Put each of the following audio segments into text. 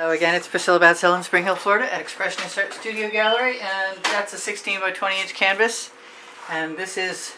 So again, it's Priscilla Batzell in Spring Hill, Florida at Expressionist Art Studio Gallery, and that's a 16 by 20 inch canvas. And this is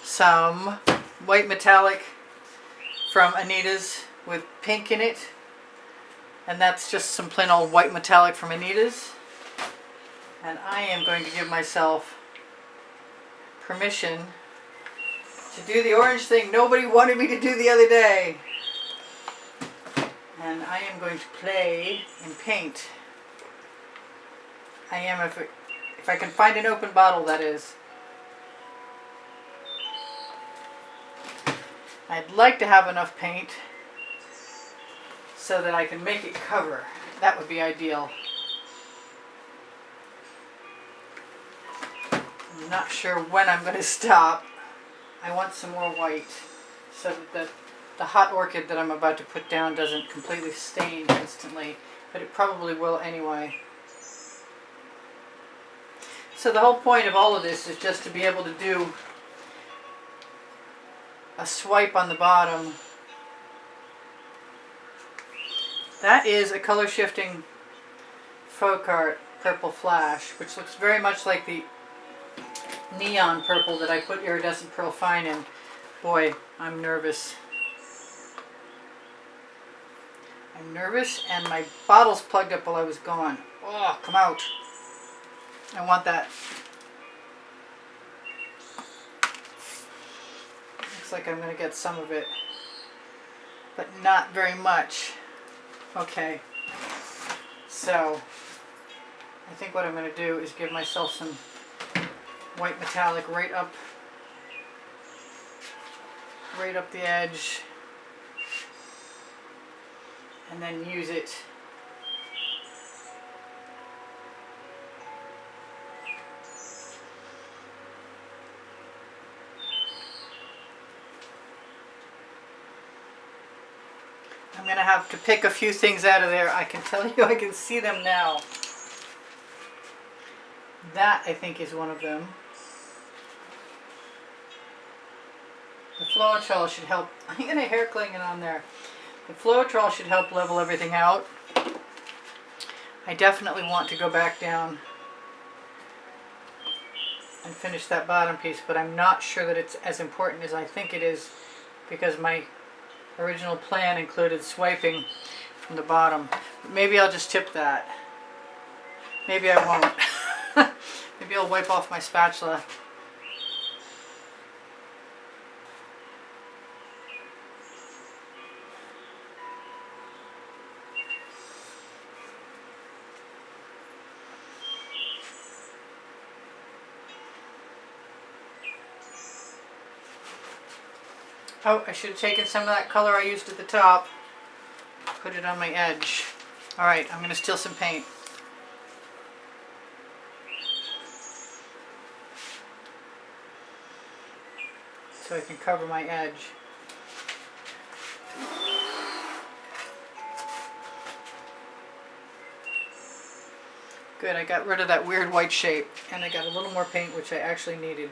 some white metallic from Anita's with pink in it. And that's just some plain old white metallic from Anita's. And I am going to give myself permission to do the orange thing nobody wanted me to do the other day. And I am going to play and paint. I am, if I can find an open bottle, that is. I'd like to have enough paint so that I can make it cover. That would be ideal. I'm not sure when I'm going to stop. I want some more white so that the hot orchid that I'm about to put down doesn't completely stain instantly, but it probably will anyway. So the whole point of all of this is just to be able to do a swipe on the bottom. That is a color shifting Folk Art Purple Flash, which looks very much like the neon purple that I put Iridescent Pearl Fine in. Boy, I'm nervous. I'm nervous, and my bottle's plugged up while I was gone. Oh, come out. I want that. Looks like I'm going to get some of it, but not very much. Okay. So, I think what I'm going to do is give myself some white metallic right up the edge. And then use it I'm going to have to pick a few things out of there. I can tell you I can see them now. That, I think, is one of them. The Floetrol should help. I'm going to hair cling it on there. The Floetrol should help level everything out. I definitely want to go back down and finish that bottom piece, but I'm not sure that it's as important as I think it is, because my original plan included swiping from the bottom. But maybe I'll just tip that. Maybe I won't. Maybe I'll wipe off my spatula. Oh, I should have taken some of that color I used at the top, put it on my edge. Alright, I'm going to steal some paint. So I can cover my edge. Good, I got rid of that weird white shape, and I got a little more paint, which I actually needed.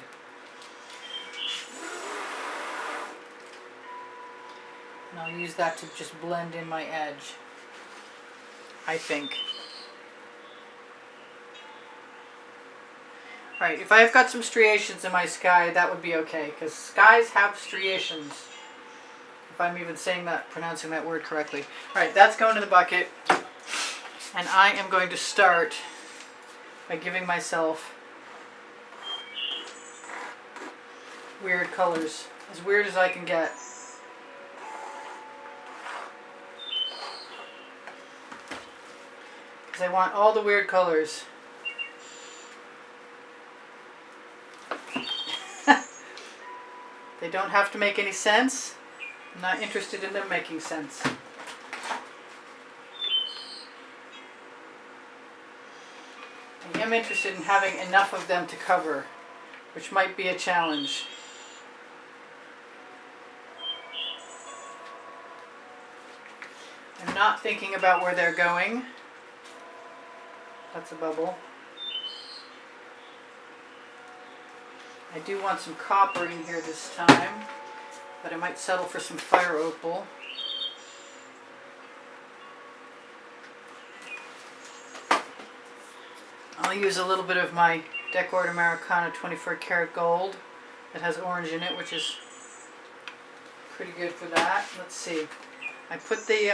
And I'll use that to just blend in my edge, I think. Alright, if I've got some striations in my sky, that would be okay, because skies have striations. If I'm even pronouncing that word correctly. Alright, that's going in the bucket. And I am going to start by giving myself weird colors. As weird as I can get. I want all the weird colors. They don't have to make any sense. I'm not interested in them making sense. I am interested in having enough of them to cover, which might be a challenge. I'm not thinking about where they're going. That's a bubble. I do want some copper in here this time, but I might settle for some fire opal. I'll use a little bit of my Decor Americana 24 karat gold that has orange in it, which is pretty good for that. Let's see. I put the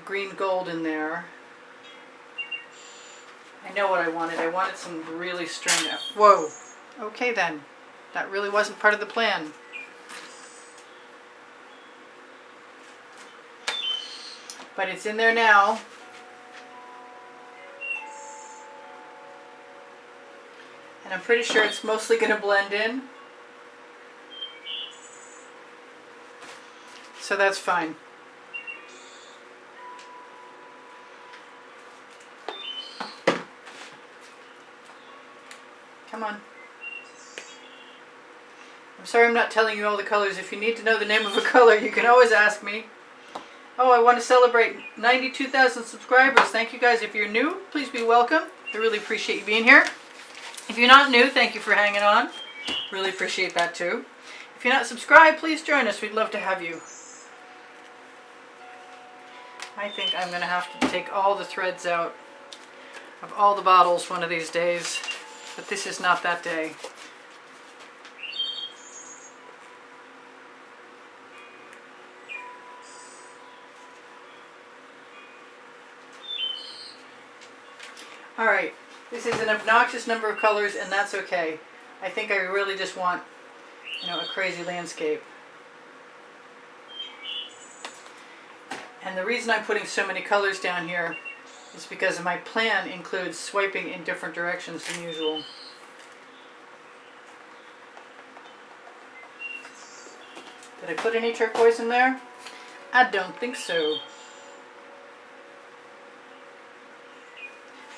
green gold in there. I know what I wanted. I wanted some really string. Whoa. Okay then. That really wasn't part of the plan. But it's in there now. And I'm pretty sure it's mostly going to blend in. So that's fine. Come on. I'm sorry I'm not telling you all the colors. If you need to know the name of a color, you can always ask me. Oh, I want to celebrate 92,000 subscribers. Thank you guys. If you're new, please be welcome. I really appreciate you being here. If you're not new, thank you for hanging on. Really appreciate that too. If you're not subscribed, please join us. We'd love to have you. I think I'm going to have to take all the threads out of all the bottles one of these days. But this is not that day. Alright, this is an obnoxious number of colors, and that's okay. I think I really just want, a crazy landscape. And the reason I'm putting so many colors down here is because my plan includes swiping in different directions than usual. Did I put any turquoise in there? I don't think so.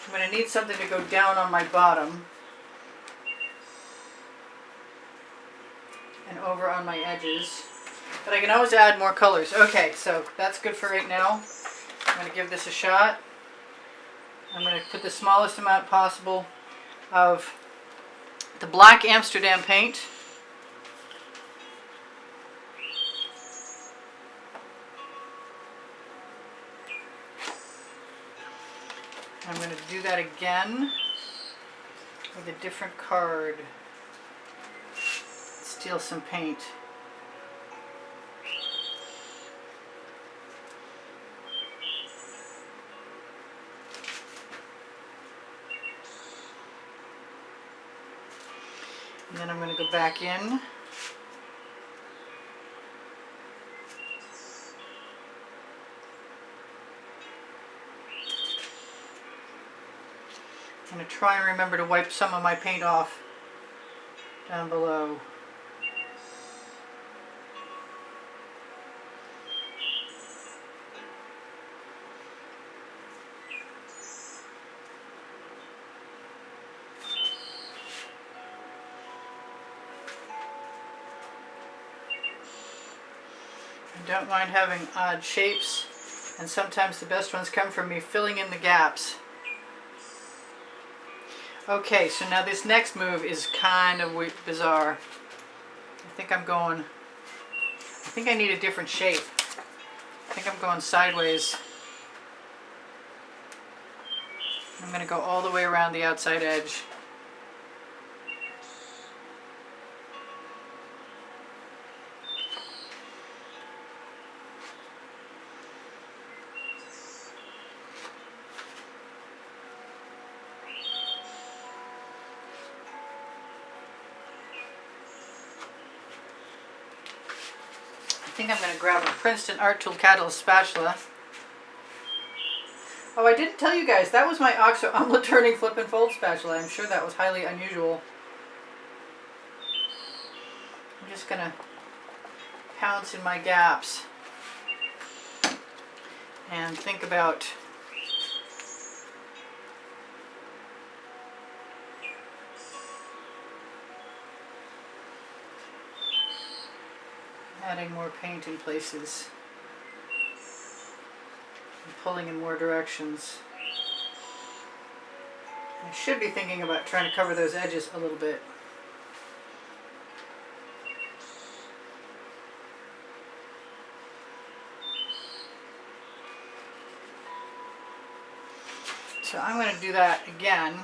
I'm going to need something to go down on my bottom and over on my edges. But I can always add more colors. Okay, so that's good for right now. I'm going to give this a shot. I'm going to put the smallest amount possible of the black Amsterdam paint. I'm going to do that again with a different card. Steal some paint. And then I'm going to go back in. I'm going to try and remember to wipe some of my paint off down below. I don't mind having odd shapes, and sometimes the best ones come from me filling in the gaps. Okay, so now this next move is kind of bizarre. I think I need a different shape. I think I'm going sideways. I'm going to go all the way around the outside edge. I think I'm going to grab a Princeton Art Tool Catalyst spatula. Oh, I didn't tell you guys, that was my OXO omelet turning flip and fold spatula. I'm sure that was highly unusual. I'm just going to pounce in my gaps and think about adding more paint in places and pulling in more directions. I should be thinking about trying to cover those edges a little bit. So I'm going to do that again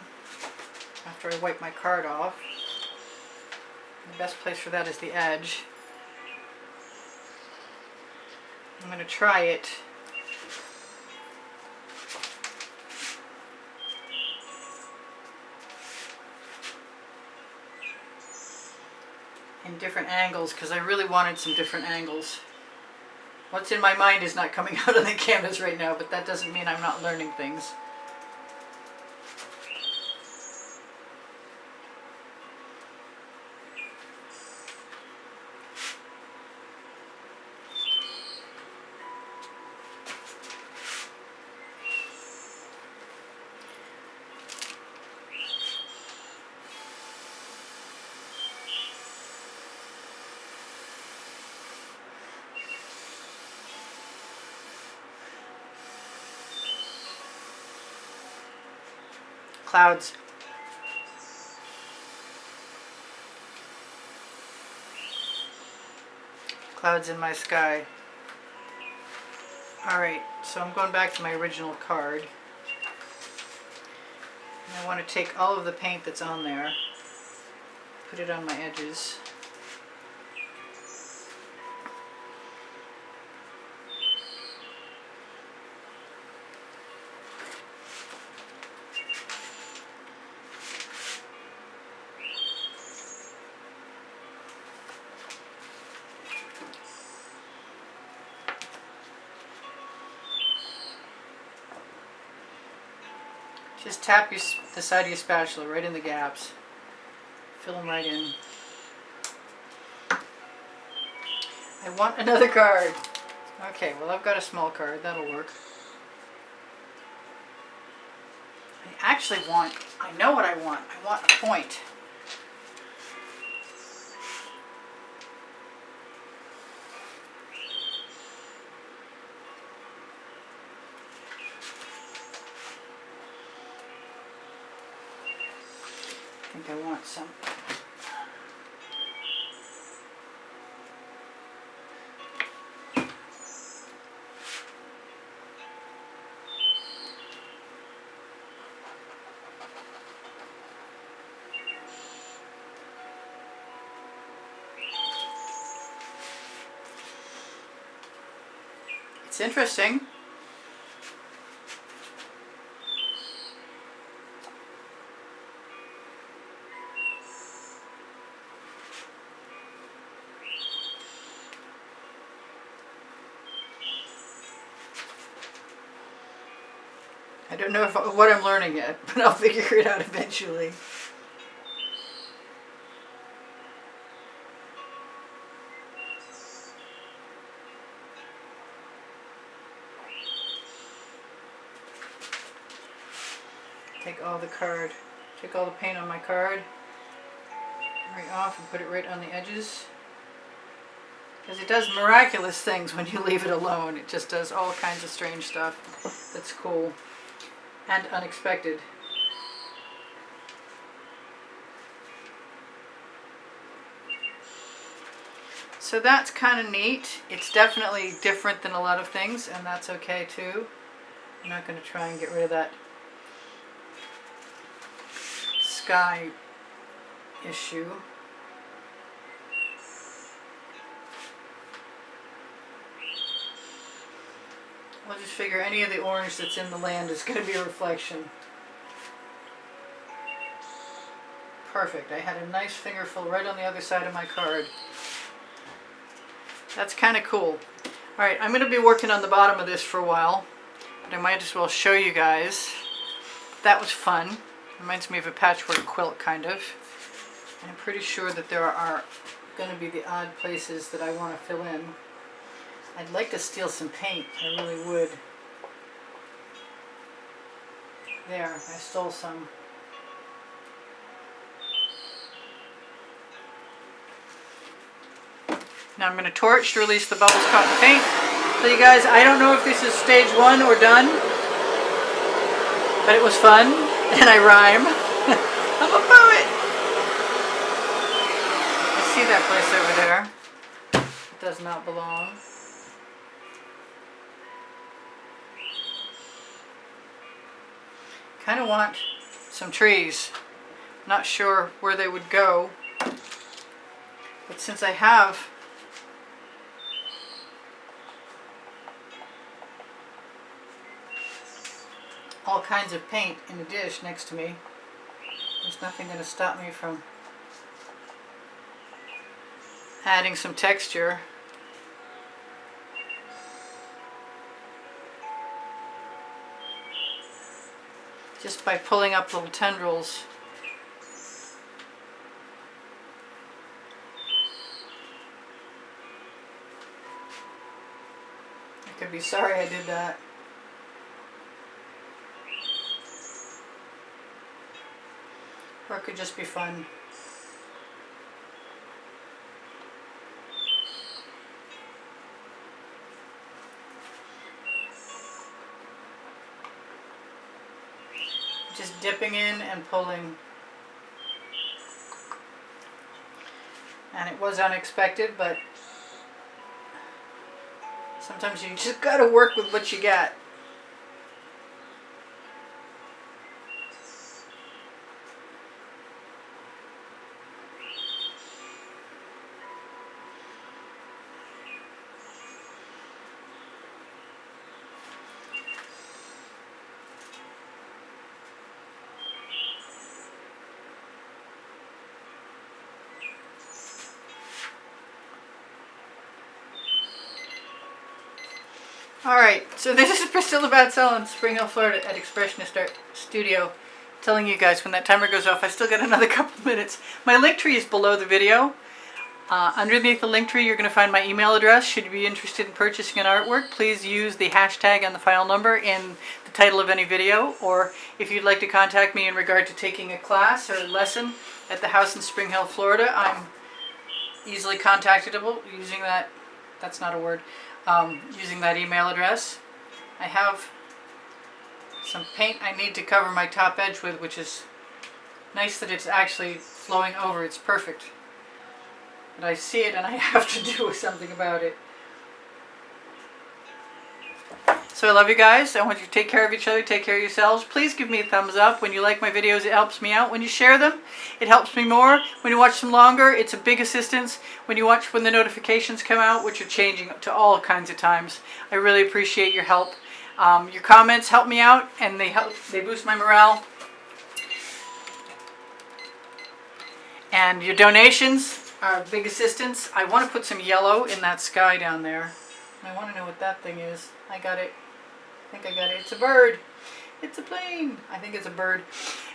after I wipe my card off. The best place for that is the edge. I'm going to try it in different angles because I really wanted some different angles. What's in my mind is not coming out on the canvas right now, but that doesn't mean I'm not learning things. Clouds. Clouds in my sky. Alright, so I'm going back to my original card. And I want to take all of the paint that's on there, put it on my edges. Just tap the side of your spatula right in the gaps. Fill them right in. I want another card. Okay, well I've got a small card. That'll work. I know what I want. I want a point. I think I want some. It's interesting. I don't know what I'm learning yet, but I'll figure it out eventually. Take all the paint on my card right off and put it right on the edges. Because it does miraculous things when you leave it alone. It just does all kinds of strange stuff that's cool and unexpected. So that's kind of neat. It's definitely different than a lot of things, and that's okay too. I'm not going to try and get rid of that sky issue. I'll just figure any of the orange that's in the land is going to be a reflection. Perfect. I had a nice fingerful right on the other side of my card. That's kind of cool. Alright, I'm going to be working on the bottom of this for a while, but I might as well show you guys. That was fun. Reminds me of a patchwork quilt, kind of. And I'm pretty sure that there are going to be the odd places that I want to fill in. I'd like to steal some paint. I really would. There, I stole some. Now I'm going to torch to release the bubbles caught in the paint. So you guys, I don't know if this is stage 1 or done, but it was fun, and I rhyme. I'm a poet! I see that place over there. It does not belong. kind of want some trees. Not sure where they would go, but since I have all kinds of paint in a dish next to me, there's nothing going to stop me from adding some texture. Just by pulling up little tendrils. I could be sorry I did that. Or it could just be fun. Just dipping in and pulling. And it was unexpected, but sometimes you just gotta work with what you got. Alright, so this is Priscilla Batzell in Spring Hill, Florida at Expressionist Art Studio, telling you guys when that timer goes off, I still got another couple minutes. My link tree is below the video. Underneath the link tree you're going to find my email address. Should you be interested in purchasing an artwork, please use the hashtag and the file number in the title of any video, or if you'd like to contact me in regard to taking a class or a lesson at the house in Spring Hill, Florida, I'm easily contactable using that, that's not a word, using that email address. I have some paint I need to cover my top edge with, which is nice that it's actually flowing over. It's perfect. But I see it and I have to do something about it. So I love you guys. I want you to take care of each other, take care of yourselves. Please give me a thumbs up. When you like my videos, it helps me out. When you share them, it helps me more. When you watch them longer, it's a big assistance. When you watch when the notifications come out, which are changing to all kinds of times, I really appreciate your help. Your comments help me out and they boost my morale. And your donations are a big assistance. I want to put some yellow in that sky down there. I want to know what that thing is. I got it. I think I got it. It's a bird. It's a plane. I think it's a bird.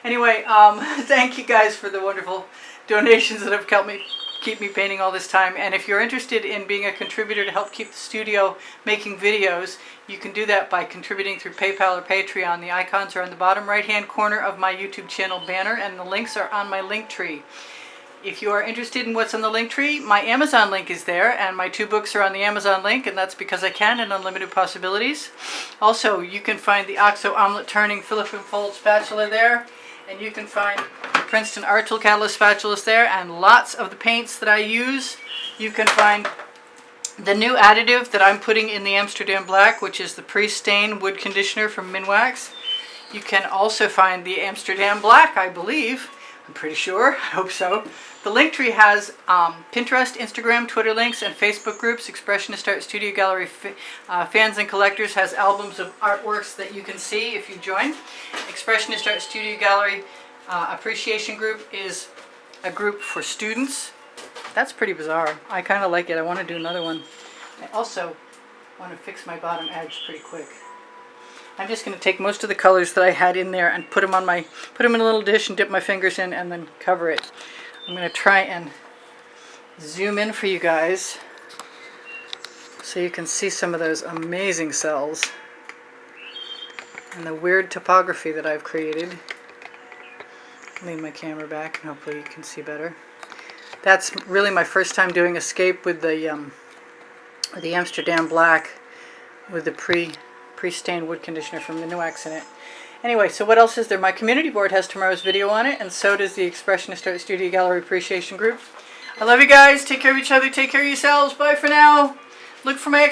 Anyway, thank you guys for the wonderful donations that have helped me keep me painting all this time. And if you're interested in being a contributor to help keep the studio making videos, you can do that by contributing through PayPal or Patreon. The icons are on the bottom right-hand corner of my YouTube channel banner, and the links are on my link tree. If you are interested in what's on the link tree, my Amazon link is there, and my 2 books are on the Amazon link, and that's because I can and Unlimited Possibilities. Also, you can find the OXO Omelette Turning Philippine Fold Spatula there, and you can find the Princeton Art Tool Catalyst spatulas there, and lots of the paints that I use. You can find the new additive that I'm putting in the Amsterdam Black, which is the Pre-Stain Wood Conditioner from Minwax. You can also find the Amsterdam Black, I believe. I'm pretty sure. I hope so. The Linktree has Pinterest, Instagram, Twitter links, and Facebook groups. Expressionist Art Studio Gallery Fans and Collectors has albums of artworks that you can see if you join. Expressionist Art Studio Gallery Appreciation Group is a group for students. That's pretty bizarre. I kind of like it. I want to do another one. I also want to fix my bottom edge pretty quick. I'm just going to take most of the colors that I had in there and put them in a little dish and dip my fingers in and then cover it. I'm going to try and zoom in for you guys so you can see some of those amazing cells and the weird topography that I've created. Lean my camera back and hopefully you can see better. That's really my first time doing Escape with the Amsterdam Black with the pre-stained wood conditioner from Minwax in it. Anyway, so what else is there? My community board has tomorrow's video on it, and so does the Expressionist Art Studio Gallery Appreciation Group. I love you guys. Take care of each other. Take care of yourselves. Bye for now. Look for my